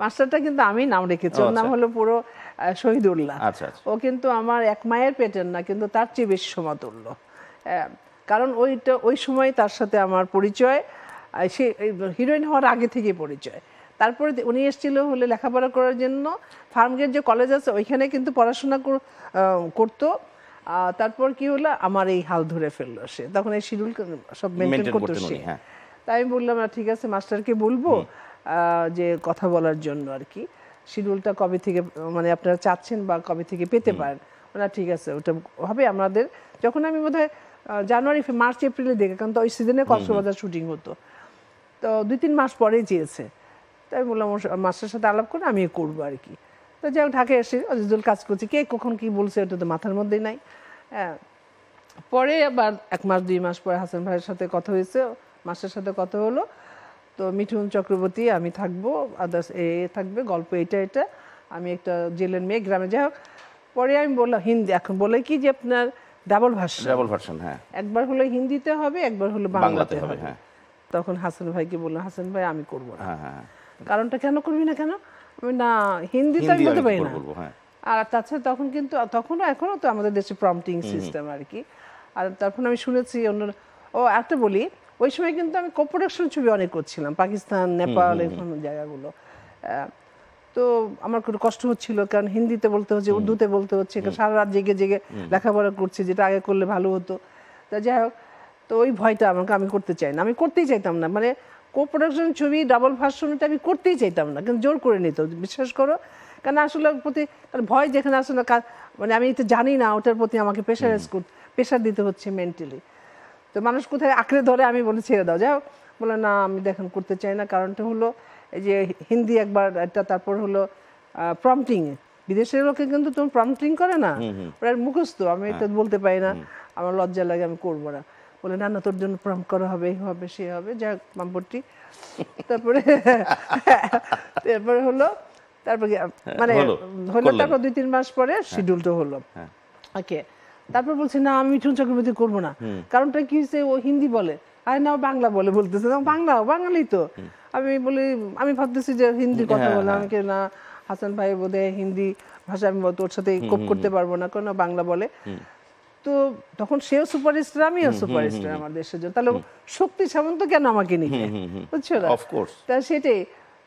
মাস্টারটা কিন্তু আমি নাম রেখেছি, ওর নাম হলো পুরো শহীদুল্লাহ। ও কিন্তু আমার এক মায়ের পেটের না, কিন্তু তার চেয়ে বেশি সমতুল্য। কারণ ওই সময় তার সাথে আমার পরিচয়, সে হিরোইন হওয়ার আগে থেকে পরিচয়। তারপরে উনি এসেছিল হলে লেখাপড়া করার জন্য, ফার্মগেট যে কলেজ আছে ওইখানে কিন্তু পড়াশোনা করতো। তারপর কি হলো, আমার এই হাল ধরে ফেললো সে, তখন এই শিডিউল সব মেনটেন করতো সে। তাই আমি বললাম ঠিক আছে মাস্টারকে বলবো যে কথা বলার জন্য আর কি, শিডিউলটা কবে থেকে মানে আপনারা চাচ্ছেন বা কবে থেকে পেতে পারেন। ওরা ঠিক আছে ওটা হবে আমাদের। যখন আমি বোধহয় জানুয়ারি মার্চ এপ্রিলে দেখে, কারণ তো ওই সিজনে কক্সবাজার শুটিং হতো, তো 2-3 মাস পরেই চেয়েছে। তাই বললাম মাস্টারের সাথে আলাপ করে আমি করবো আর কি। তো যাই হোক ঢাকায় এসে আজিজুল কাজ করছি, কে কখন কি বলছে ওটা তো মাথার মধ্যেই নাই। পরে আবার 1 মাস 2 মাস পরে হাসান ভাইয়ের সাথে কথা হয়েছে, মাস্টারের সাথে কথা হলো। তো মিঠুন চক্রবর্তী আমি থাকবো, আদার্স থাকবে, গল্প এটা আমি একটা জেলের মেয়ে গ্রামে। যাই হোক পরে আমি বললাম হিন্দি, এখন বলে কি যে আপনার ডাবল ভার্সন, একবার হলো হিন্দিতে হবে, একবার হলো বাংলাতে হবে। তখন হাসান ভাইকে বললাম, হাসান ভাই আমি করবো না। কারণটা কেন করবি না? কেন? না হিন্দি তো আমি বলতে পারি না। আর তাছাড়া তখন কিন্তু তখনও এখনো তো আমাদের দেশে প্রম্পটিং সিস্টেম আর কি। আর তারপর আমি শুনেছি অন্য একটা বলি, ওই সময় কিন্তু আমি কোপ্রোডাকশন ছবি অনেক করছিলাম, পাকিস্তান, নেপাল, এরকম জায়গাগুলো। তো আমার খুব কষ্ট হচ্ছিল, কারণ হিন্দিতে বলতে হচ্ছে, উর্দুতে বলতে হচ্ছে, সারা রাত জেগে জেগে লেখাপড়া করছি, যেটা আগে করলে ভালো হতো। তা যাই হোক, তো ওই ভয়টা আমি করতে চাই না, আমি করতেই চাইতাম না। মানে কোপ্রোডাকশন ছবি ডাবল ভার্সনটা আমি করতেই চাইতাম না, কিন্তু জোর করে নিত, বিশ্বাস করো। কারণ আসলে প্রতি ভয় যেখানে আসলে মানে আমি তো জানি না, ওটার প্রতি আমাকে প্রেশার দিতে হচ্ছে মেন্টালি। তো মানুষ কোথায় আঁকড়ে ধরে, আমি বলে ছেড়ে দাও। যাই হোক বলে না আমি দেখেন করতে চাই না। কারণটা হলো এই যে হিন্দি একবার একটা, তারপর হলো প্রম্পটিং, বিদেশের লোকে কিন্তু তুমি প্রম্পটিং করে না, ওরা মুখস্থ, আমি এটা বলতে পারি না, আমার লজ্জা লাগে, আমি করবো না। বলে না তোর জন্য প্রম্পট করা হবে, এই হবে সে হবে। যাই হোক পাম্পটি, তারপরে হলো, তারপর মানে হলো, তারপর 2-3 মাস পরে শিডিউলটা হলো। ওকে, তারপর বলছে না আমি মিঠুন চক্রবর্তী করবো না। কারণটা কি হয়েছে, ও হিন্দি বলে, আর না বাংলা বলতেছে না, বাঙালি তো। আমি ভাবতেছি যে হিন্দি কথা বলে, আমাকে না হাসান ভাই বোধহয় হিন্দি ভাষা, আমি তোর সাথে কোপ করতে পারবো না, কারণ বাংলা বলে। তো তখন সেও সুপারস্টার, আমিও সুপারস্টার আমার দেশের জন্য, তাহলে শক্তি সামন্ত কেন আমাকে নিতে, বুঝছো না? তা সেটাই।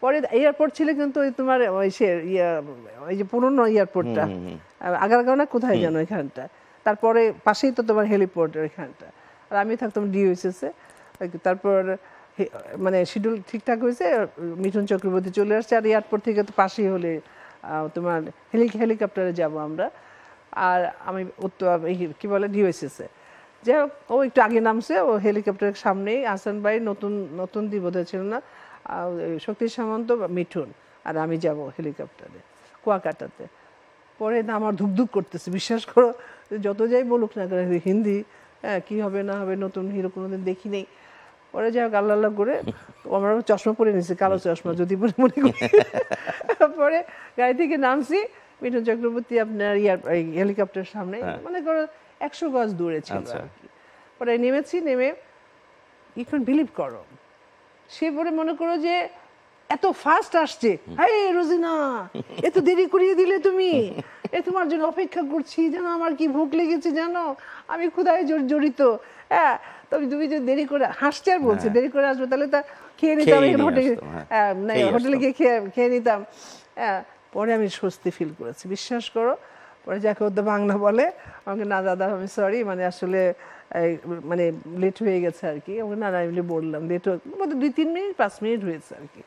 পরে এয়ারপোর্ট ছিল কিন্তু তোমার ওই যে পুরনো এয়ারপোর্টটা, আগারগাঁও কোথায় যেন এখানটা, তারপরে পাশেই তো তোমার হেলিপোর্ট এখানটা, আর আমি থাকতাম ডিওএসএসে। তারপর মানে শিডিউল ঠিকঠাক হয়েছে, মিঠুন চক্রবর্তী চলে আসছে, আর এয়ারপোর্ট থেকে তো পাশেই হলে তোমার হেলিকপ্টারে যাব আমরা। আর আমি কি বলে ডিওএসএসে। যাই হোক ও একটু আগে নামছে, ও হেলিকপ্টারের সামনেই হাসান ভাই নতুন বোধহয় ছিল না, শক্তি সামন্ত, মিঠুন আর আমি যাব হেলিকপ্টারে কুয়াকাটাতে। পরে না আমার ধুকধুক করতেছে, বিশ্বাস করো, যত যাই বলুক না কেন হিন্দি, কি হবে না হবে, নতুন হিরো কোনোদিন দেখি নেই। পরে যাই হোক আল্লাহ করে আমরা চশমা পরে নিয়েছি, কালো চশমা যদি মনে করি। পরে গাড়ি থেকে নামছি, মিঠুন চক্রবর্তী আপনার হেলিকপ্টারের সামনে, মনে করো 100 গজ দূরে ছিল আর কি। পরে নেমে এখন বিলিভ করো, সে পরে মনে করো যে এত ফাস্ট আসছে, হাই রোজিনা এত দেরি করিয়ে দিলে তুমি, তোমার জন্য অপেক্ষা করছি, জানো আমার কি ভোক লেগেছে, জানো আমি ক্ষুধায় জড়িত। তবে তুমি যদি দেরি করে হাসছে আর বলছে দেরি করে আসবে, তাহলে তা খেয়ে নিতাম হোটেলে গিয়ে খেয়ে নিতাম। পরে আমি স্বস্তি ফিল করেছি, বিশ্বাস করো। পরে যাকে ওদের বাংলা বলে আমাকে, না দাদা আমি সরি, মানে আসলে মানে লেট হয়ে গেছে আর কি। না এমনি বললাম লেট, 2-3 মিনিট 5 মিনিট হয়েছে আর কি।